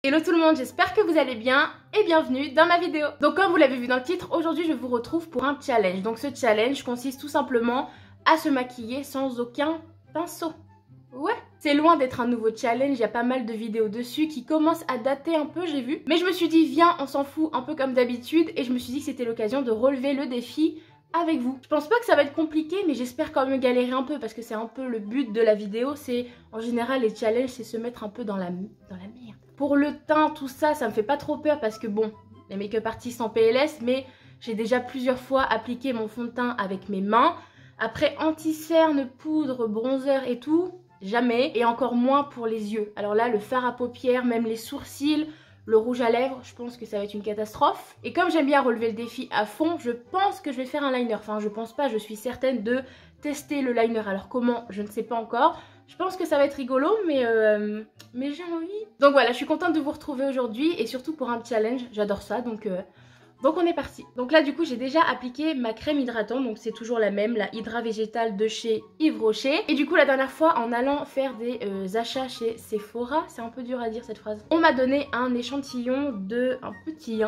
Hello tout le monde, j'espère que vous allez bien et bienvenue dans ma vidéo. Donc comme vous l'avez vu dans le titre, aujourd'hui je vous retrouve pour un challenge. Donc ce challenge consiste tout simplement à se maquiller sans aucun pinceau. Ouais, c'est loin d'être un nouveau challenge, il y a pas mal de vidéos dessus qui commencent à dater un peu, j'ai vu. Mais je me suis dit viens, on s'en fout un peu comme d'habitude et je me suis dit que c'était l'occasion de relever le défi avec vous. Je pense pas que ça va être compliqué, mais j'espère quand même galérer un peu parce que c'est un peu le but de la vidéo. C'est en général les challenges, c'est se mettre un peu dans la merde. Pour le teint, tout ça, ça me fait pas trop peur parce que bon, les make-up artistes en PLS, mais j'ai déjà plusieurs fois appliqué mon fond de teint avec mes mains. Après, anti-cerne, poudre, bronzer et tout, jamais. Et encore moins pour les yeux. Alors là, le fard à paupières, même les sourcils, le rouge à lèvres, je pense que ça va être une catastrophe. Et comme j'aime bien relever le défi à fond, je pense que je vais faire un liner. Enfin, je pense pas, je suis certaine de tester le liner. Alors comment, je ne sais pas encore. Je pense que ça va être rigolo, mais j'ai envie. Donc voilà, je suis contente de vous retrouver aujourd'hui et surtout pour un challenge, j'adore ça, donc on est parti. Donc là du coup j'ai déjà appliqué ma crème hydratante, donc c'est toujours la même, la Hydra Végétale de chez Yves Rocher. Et du coup la dernière fois en allant faire des achats chez Sephora, c'est un peu dur à dire cette phrase, on m'a donné un échantillon de, un petit,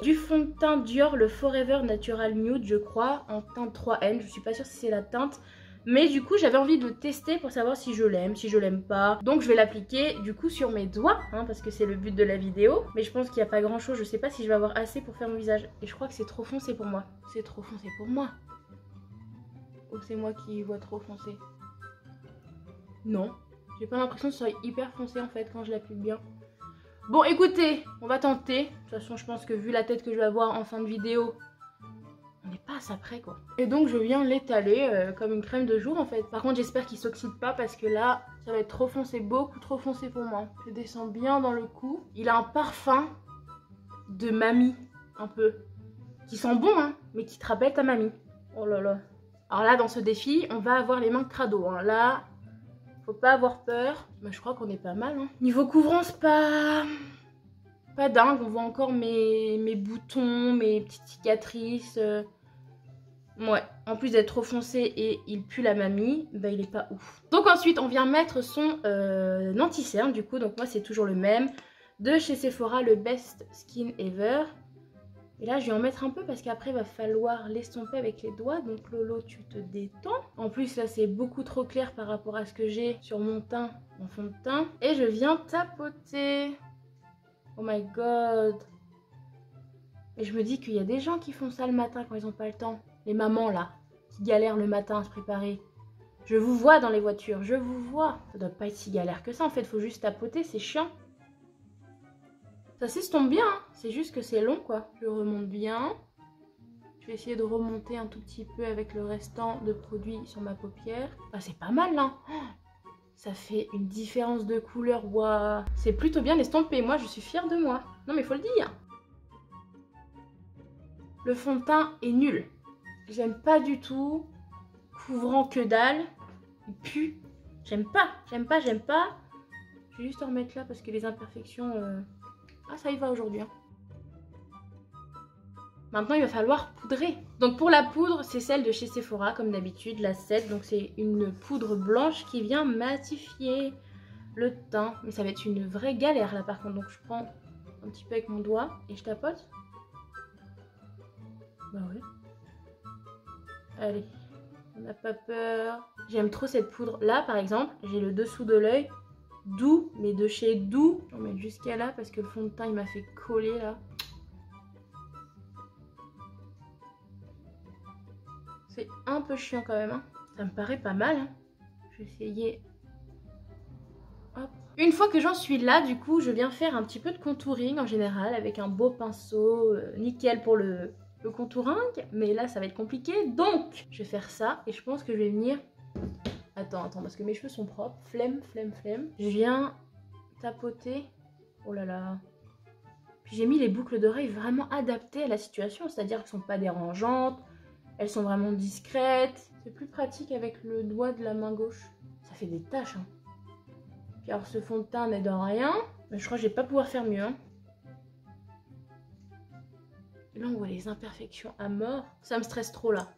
du fond de teint Dior, le Forever Natural Nude je crois, en teinte 3N, je suis pas sûre si c'est la teinte. Mais du coup j'avais envie de le tester pour savoir si je l'aime, si je l'aime pas. Donc je vais l'appliquer du coup sur mes doigts, hein, parce que c'est le but de la vidéo. Mais je pense qu'il n'y a pas grand chose, je sais pas si je vais avoir assez pour faire mon visage. Et je crois que c'est trop foncé pour moi. C'est trop foncé pour moi. Ou c'est moi qui vois trop foncé? Non, j'ai pas l'impression que ce soit hyper foncé en fait quand je l'applique bien. Bon écoutez, on va tenter. De toute façon je pense que vu la tête que je vais avoir en fin de vidéo, on n'est pas à ça près quoi. Et donc je viens l'étaler comme une crème de jour en fait. Par contre j'espère qu'il s'oxyde pas parce que là ça va être trop foncé, beaucoup trop foncé pour moi. Je descends bien dans le cou. Il a un parfum de mamie un peu. Qui sent bon hein, mais qui te rappelle ta mamie. Oh là là. Alors là dans ce défi on va avoir les mains crado hein. Là faut pas avoir peur. Bah, je crois qu'on est pas mal hein. Niveau couvrance pas dingue, on voit encore mes boutons, mes petites cicatrices. Ouais, en plus d'être trop foncé et il pue la mamie, bah il est pas ouf. Donc ensuite on vient mettre son anti-cerne du coup, donc moi c'est toujours le même. De chez Sephora, le Best Skin Ever. Et là je vais en mettre un peu parce qu'après il va falloir l'estomper avec les doigts. Donc Lolo tu te détends. En plus là c'est beaucoup trop clair par rapport à ce que j'ai sur mon teint, mon fond de teint. Et je viens tapoter. Oh my god. Et je me dis qu'il y a des gens qui font ça le matin quand ils n'ont pas le temps. Les mamans là, qui galèrent le matin à se préparer. Je vous vois dans les voitures, je vous vois. Ça doit pas être si galère que ça en fait, faut juste tapoter, c'est chiant. Ça s'estompe bien, hein. C'est juste que c'est long quoi. Je remonte bien. Je vais essayer de remonter un tout petit peu avec le restant de produit sur ma paupière. Ah, c'est pas mal là. Ça fait une différence de couleur, waouh. C'est plutôt bien estompé, moi je suis fière de moi. Non mais faut le dire. Le fond de teint est nul. J'aime pas du tout. Couvrant que dalle. Il pue. J'aime pas. Je vais juste en remettre là parce que les imperfections... Ah ça y va aujourd'hui. Hein. Maintenant il va falloir poudrer. Donc pour la poudre, c'est celle de chez Sephora comme d'habitude, la 7. Donc c'est une poudre blanche qui vient matifier le teint. Mais ça va être une vraie galère là par contre. Donc je prends un petit peu avec mon doigt et je tapote. Bah ouais. Allez, on n'a pas peur. J'aime trop cette poudre. Là, par exemple, j'ai le dessous de l'œil doux, mais de chez doux. Je vais mettre jusqu'à là parce que le fond de teint, il m'a fait coller là. C'est un peu chiant quand même. Hein. Ça me paraît pas mal. Hein. Je vais essayer. Hop. Une fois que j'en suis là, du coup, je viens faire un petit peu de contouring en général avec un beau pinceau nickel pour le contouring, mais là ça va être compliqué, donc je vais faire ça et je pense que je vais venir... Attends, parce que mes cheveux sont propres, flemme. Je viens tapoter, oh là là. Puis j'ai mis les boucles d'oreilles vraiment adaptées à la situation, c'est-à-dire qu'elles sont pas dérangeantes, elles sont vraiment discrètes. C'est plus pratique avec le doigt de la main gauche, ça fait des taches. Hein. Puis alors ce fond de teint n'aide en rien, mais je crois que je vais pas pouvoir faire mieux. Hein. Là on voit les imperfections à mort. Ça me stresse trop là.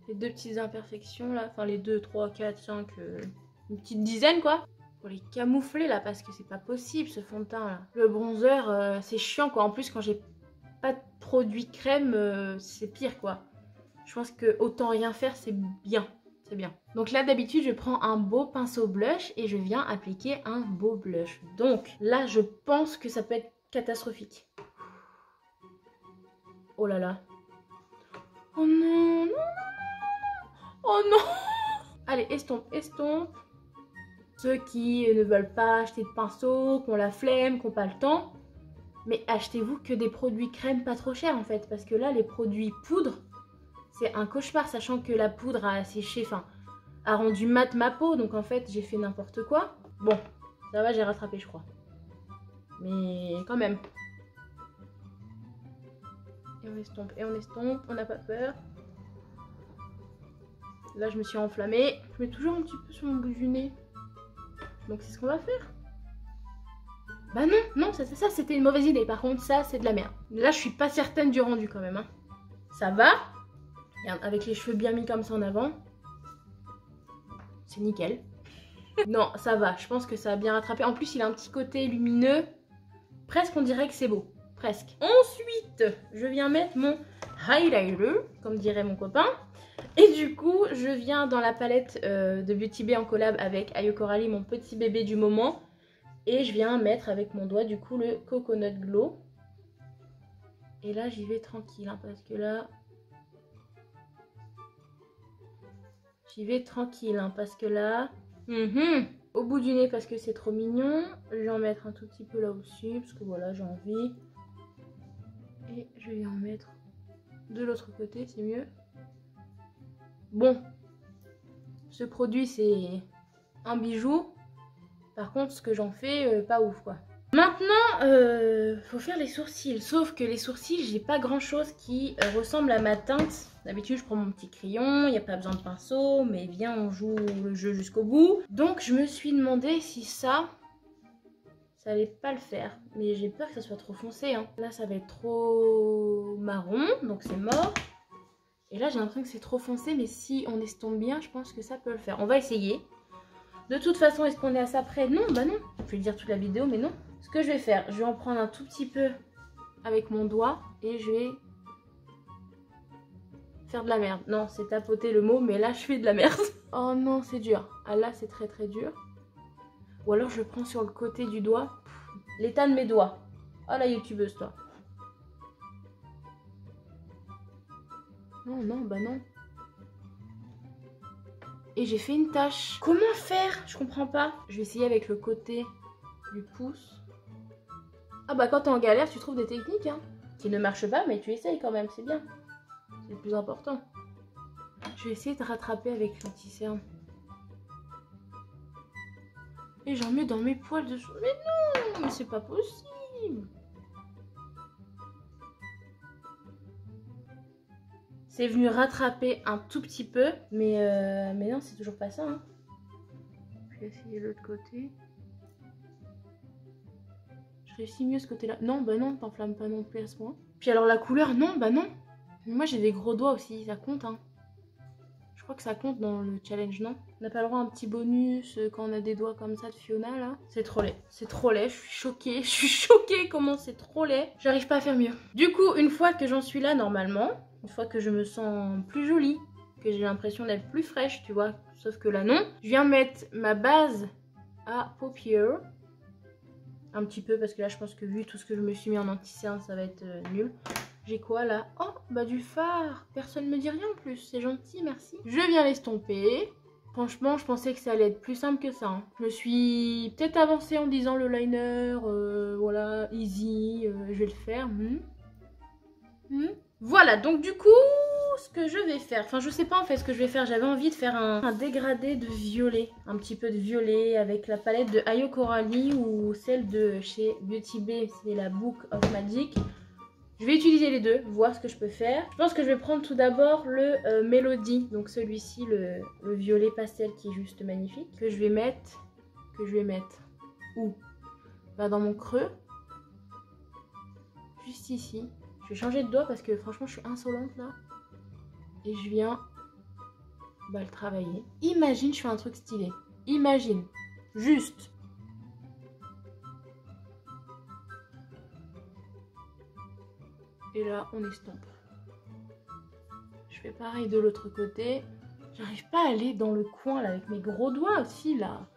Les deux petites imperfections là. Enfin les 2, 3, 4, 5. Une petite dizaine quoi. Pour les camoufler là, parce que c'est pas possible ce fond de teint là. Le bronzer, c'est chiant quoi. En plus, quand j'ai pas de produit crème, c'est pire quoi. Je pense que autant rien faire, c'est bien. C'est bien. Donc là, d'habitude, je prends un beau pinceau blush et je viens appliquer un beau blush. Donc là, je pense que ça peut être catastrophique. Oh là là. Oh non, non, non, non. Oh non. Allez, estompe, estompe. Ceux qui ne veulent pas acheter de pinceau, qui ont la flemme, qui n'ont pas le temps, mais achetez-vous que des produits crème pas trop chers en fait. Parce que là, les produits poudre, c'est un cauchemar, sachant que la poudre a séché, enfin, a rendu mat ma peau. Donc en fait, j'ai fait n'importe quoi. Bon, ça va, j'ai rattrapé, je crois. Mais quand même. Et on estompe, on n'a pas peur. Là, je me suis enflammée. Je mets toujours un petit peu sur mon bout du nez. Donc c'est ce qu'on va faire. Bah non, non, ça c'était une mauvaise idée. Par contre, ça, c'est de la merde. Là, je suis pas certaine du rendu quand même. Hein. Ça va. Regarde, avec les cheveux bien mis comme ça en avant. C'est nickel. Non, ça va. Je pense que ça a bien rattrapé. En plus, il a un petit côté lumineux. Presque, on dirait que c'est beau. Presque. Ensuite, je viens mettre mon highlighter, comme dirait mon copain. Et du coup, je viens dans la palette de Beauty Bay en collab avec Ayo Coralie, mon petit bébé du moment. Et je viens mettre avec mon doigt, du coup, le Coconut Glow. Et là, j'y vais tranquille, hein, parce que là... J'y vais tranquille, hein, parce que là... Au bout du nez, parce que c'est trop mignon. Je vais en mettre un tout petit peu là aussi, parce que voilà, j'ai envie. Et je vais en mettre de l'autre côté, c'est mieux. Bon, ce produit c'est un bijou. Par contre, ce que j'en fais, pas ouf quoi. Maintenant, faut faire les sourcils. Sauf que les sourcils, j'ai pas grand chose qui ressemble à ma teinte. D'habitude, je prends mon petit crayon, il n'y a pas besoin de pinceau, mais viens, on joue le jeu jusqu'au bout. Donc, je me suis demandé si ça allait pas le faire. Mais j'ai peur que ça soit trop foncé. Hein. Là, ça va être trop marron, donc c'est mort. Et là, j'ai l'impression que c'est trop foncé, mais si on estompe bien, je pense que ça peut le faire. On va essayer. De toute façon, est-ce qu'on est à ça près? Non, bah non. Je vais le dire toute la vidéo, mais non. Ce que je vais faire, je vais en prendre un tout petit peu avec mon doigt et je vais faire de la merde. Non, c'est tapoter le mot, mais là, je fais de la merde. Oh non, c'est dur. Ah là, c'est très très dur. Ou alors, je prends sur le côté du doigt. L'état de mes doigts. Oh la youtubeuse, toi. Non, non, bah non. Et j'ai fait une tache. Comment faire? Je comprends pas. Je vais essayer avec le côté du pouce. Ah bah quand t'es en galère, tu trouves des techniques hein, qui ne marchent pas, mais tu essayes quand même, c'est bien. C'est le plus important. Je vais essayer de rattraper avec l'anti-cerne. Et j'en mets dans mes poils dessous. Mais non, mais c'est pas possible. C'est venu rattraper un tout petit peu, mais non, c'est toujours pas ça. Hein. Je vais essayer l'autre côté. Je réussis mieux ce côté-là. Non, bah non, t'enflammes pas non plus à ce point. Puis alors la couleur, non, bah non. Moi j'ai des gros doigts aussi, ça compte. Hein. Je crois que ça compte dans le challenge, non? On n'a pas le droit à un petit bonus quand on a des doigts comme ça de Fiona, là. C'est trop laid. C'est trop laid, je suis choquée. Je suis choquée comment c'est trop laid. J'arrive pas à faire mieux. Du coup, une fois que j'en suis là, normalement... Une fois que je me sens plus jolie, que j'ai l'impression d'être plus fraîche, tu vois, sauf que là non. Je viens mettre ma base à paupières. Un petit peu, parce que là je pense que vu tout ce que je me suis mis en anti-cerne, ça va être nul. J'ai quoi là? Oh, bah du fard. Personne me dit rien en plus, c'est gentil, merci. Je viens l'estomper. Franchement, je pensais que ça allait être plus simple que ça. Hein. Je me suis peut-être avancée en disant le liner, voilà, easy, je vais le faire. Voilà, donc du coup, ce que je vais faire, enfin je sais pas en fait ce que je vais faire, j'avais envie de faire un dégradé de violet, un petit peu de violet avec la palette de Ayo Coralie ou celle de chez Beauty Bay, c'est la Book of Magic. Je vais utiliser les deux, voir ce que je peux faire. Je pense que je vais prendre tout d'abord le Melody, donc celui-ci, le violet pastel qui est juste magnifique, que je vais mettre où? Bah dans mon creux, juste ici. Je vais changer de doigt parce que franchement je suis insolente là. Et je viens le travailler. Imagine je fais un truc stylé. Imagine. Juste. Et là, on estompe. Je fais pareil de l'autre côté. J'arrive pas à aller dans le coin là avec mes gros doigts aussi là.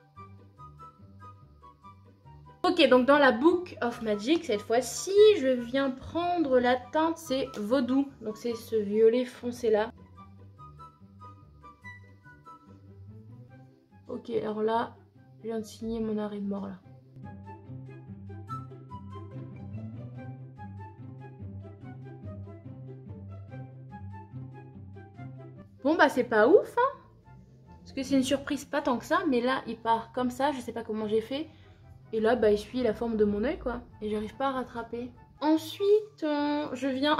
Ok, donc dans la Book of Magic, cette fois-ci, je viens prendre la teinte, c'est Vaudou. Donc c'est ce violet foncé là. Ok, alors là, je viens de signer mon arrêt de mort là. Bon bah c'est pas ouf hein. Parce que c'est une surprise pas tant que ça, mais là il part comme ça, je sais pas comment j'ai fait. Et là bah il suit la forme de mon œil quoi. Et j'arrive pas à rattraper. Ensuite je viens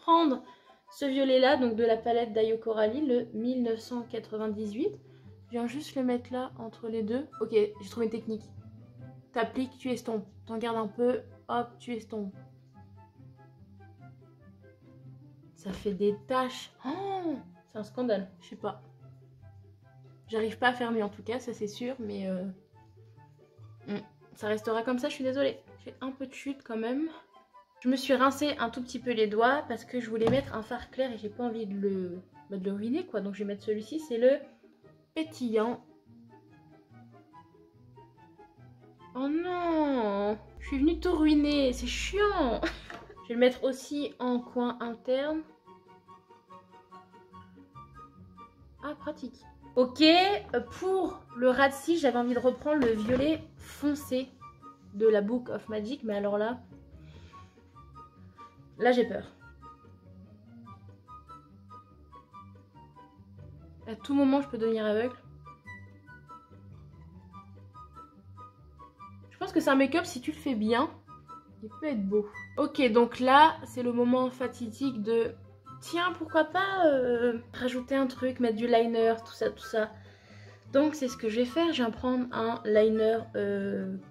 prendre ce violet là, donc de la palette d'Ayo Coralie, le 1998. Je viens juste le mettre là entre les deux. Ok, j'ai trouvé une technique. T'appliques, tu estompes. T'en gardes un peu, hop, tu estompes. Ça fait des taches. Oh, c'est un scandale, je sais pas. J'arrive pas à faire mieux en tout cas, ça c'est sûr, mais ça restera comme ça, je suis désolée. J'ai un peu de chute quand même. Je me suis rincé un tout petit peu les doigts parce que je voulais mettre un fard clair et j'ai pas envie de le ruiner quoi. Donc je vais mettre celui-ci, c'est le pétillant. Oh non, je suis venue tout ruiner, c'est chiant. Je vais le mettre aussi en coin interne. Ah, pratique. Ok, pour le Radsi, j'avais envie de reprendre le violet foncé de la Book of Magic. Mais alors là j'ai peur. À tout moment, je peux devenir aveugle. Je pense que c'est un make-up, si tu le fais bien, il peut être beau. Ok, donc là, c'est le moment fatidique de... Tiens, pourquoi pas rajouter un truc, mettre du liner, tout ça, tout ça. Donc c'est ce que je vais faire, je vais prendre un liner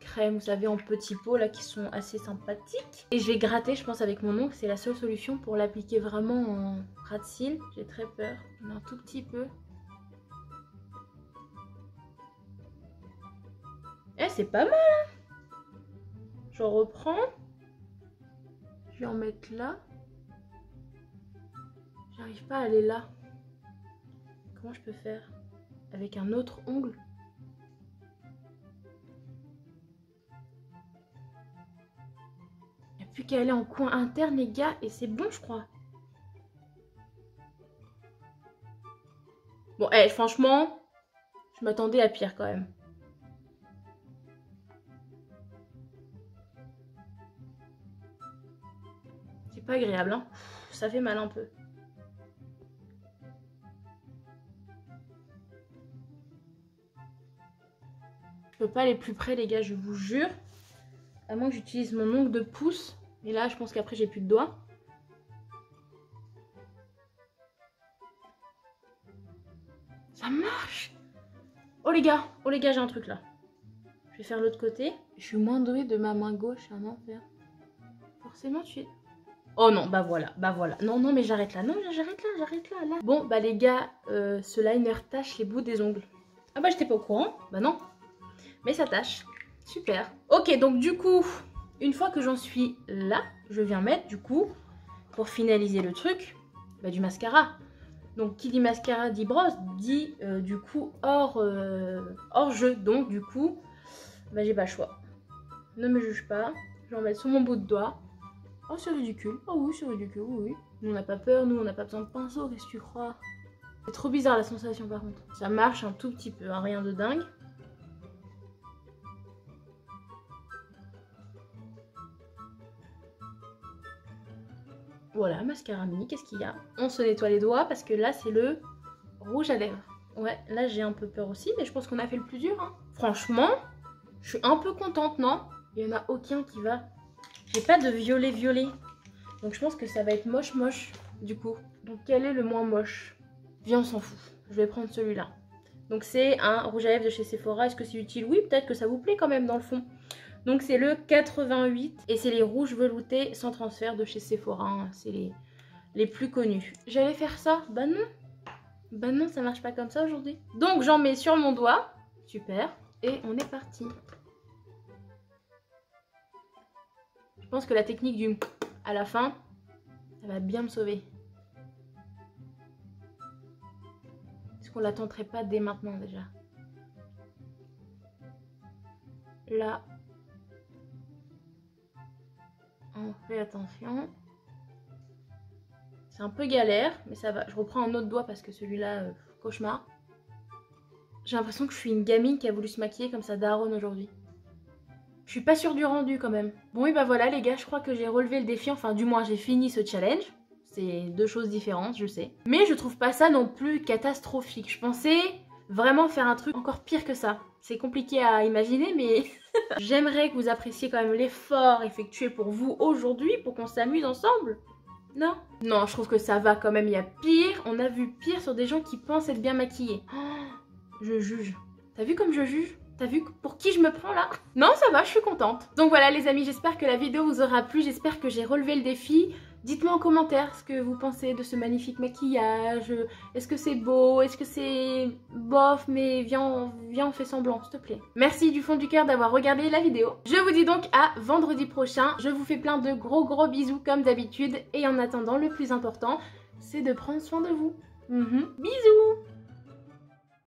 crème, vous savez, en petits pots là, qui sont assez sympathiques. Et je vais gratter, je pense, avec mon ongle, c'est la seule solution pour l'appliquer vraiment en ras de cils. J'ai très peur, j'en ai un tout petit peu. Eh, c'est pas mal hein. Je reprends. Je vais en mettre là. J'arrive pas à aller là. Comment je peux faire? Avec un autre ongle? Il n'y a plus qu'à aller en coin interne les gars et c'est bon je crois. Bon, franchement, je m'attendais à pire quand même. C'est pas agréable hein. Ça fait mal un peu. Je peux pas aller plus près les gars, je vous jure. À moins que j'utilise mon ongle de pouce. Et là je pense qu'après j'ai plus de doigts. Ça marche. Oh les gars, j'ai un truc là. Je vais faire l'autre côté. Je suis moins douée de ma main gauche, un enfer. Forcément tu es... Oh non, bah voilà. Non, non, mais j'arrête là. Non, j'arrête là. Bon, bah les gars, ce liner tâche les bouts des ongles. Ah bah j'étais pas au courant. Bah non. Mais ça tâche. Super. Ok, donc du coup, une fois que j'en suis là, je viens mettre du coup, pour finaliser le truc, bah, du mascara. Donc qui dit mascara dit brosse, dit du coup hors jeu. Donc du coup, bah j'ai pas le choix. Ne me juge pas. Je vais en mettre sur mon bout de doigt. Oh c'est ridicule. Oh oui c'est ridicule, oui. Nous on n'a pas peur, nous on n'a pas besoin de pinceau, qu'est-ce que tu crois? C'est trop bizarre la sensation par contre. Ça marche un tout petit peu, hein, rien de dingue. Voilà, mascara mini, qu'est-ce qu'il y a? On se nettoie les doigts parce que là c'est le rouge à lèvres. Ouais, là j'ai un peu peur aussi, mais je pense qu'on a fait le plus dur. Hein. Franchement, je suis un peu contente, non? Il n'y en a aucun qui va. J'ai pas de violet. Donc je pense que ça va être moche du coup. Donc quel est le moins moche? Viens, on s'en fout. Je vais prendre celui-là. Donc c'est un rouge à lèvres de chez Sephora. Est-ce que c'est utile? Oui, peut-être que ça vous plaît quand même dans le fond. Donc c'est le 88 et c'est les rouges veloutés sans transfert de chez Sephora. Hein. C'est les plus connus. J'allais faire ça? Bah non. Bah non, ça marche pas comme ça aujourd'hui. Donc j'en mets sur mon doigt. Super. Et on est parti. Je pense que la technique du à la fin, Ça va bien me sauver. Est-ce qu'on la tenterait pas dès maintenant déjà? Là, on fait attention. C'est un peu galère, mais ça va. Je reprends un autre doigt parce que celui-là, cauchemar. J'ai l'impression que je suis une gamine qui a voulu se maquiller comme ça daronne aujourd'hui. Je suis pas sûre du rendu quand même. Bon et bah voilà les gars, je crois que j'ai relevé le défi, enfin du moins j'ai fini ce challenge. C'est deux choses différentes, je sais. Mais je trouve pas ça non plus catastrophique. Je pensais vraiment faire un truc encore pire que ça. C'est compliqué à imaginer mais j'aimerais que vous appréciez quand même l'effort effectué pour vous aujourd'hui pour qu'on s'amuse ensemble. Non? Non, je trouve que ça va quand même, il y a pire. On a vu pire sur des gens qui pensent être bien maquillés. Oh, je juge. T'as vu comme je juge? T'as vu pour qui je me prends là? Non, ça va, je suis contente. Donc voilà les amis, j'espère que la vidéo vous aura plu. J'espère que j'ai relevé le défi. Dites-moi en commentaire ce que vous pensez de ce magnifique maquillage. Est-ce que c'est beau? Est-ce que c'est bof? Mais viens, on fait semblant, s'il te plaît. Merci du fond du cœur d'avoir regardé la vidéo. Je vous dis donc à vendredi prochain. Je vous fais plein de gros bisous comme d'habitude. Et en attendant, le plus important, c'est de prendre soin de vous. Bisous!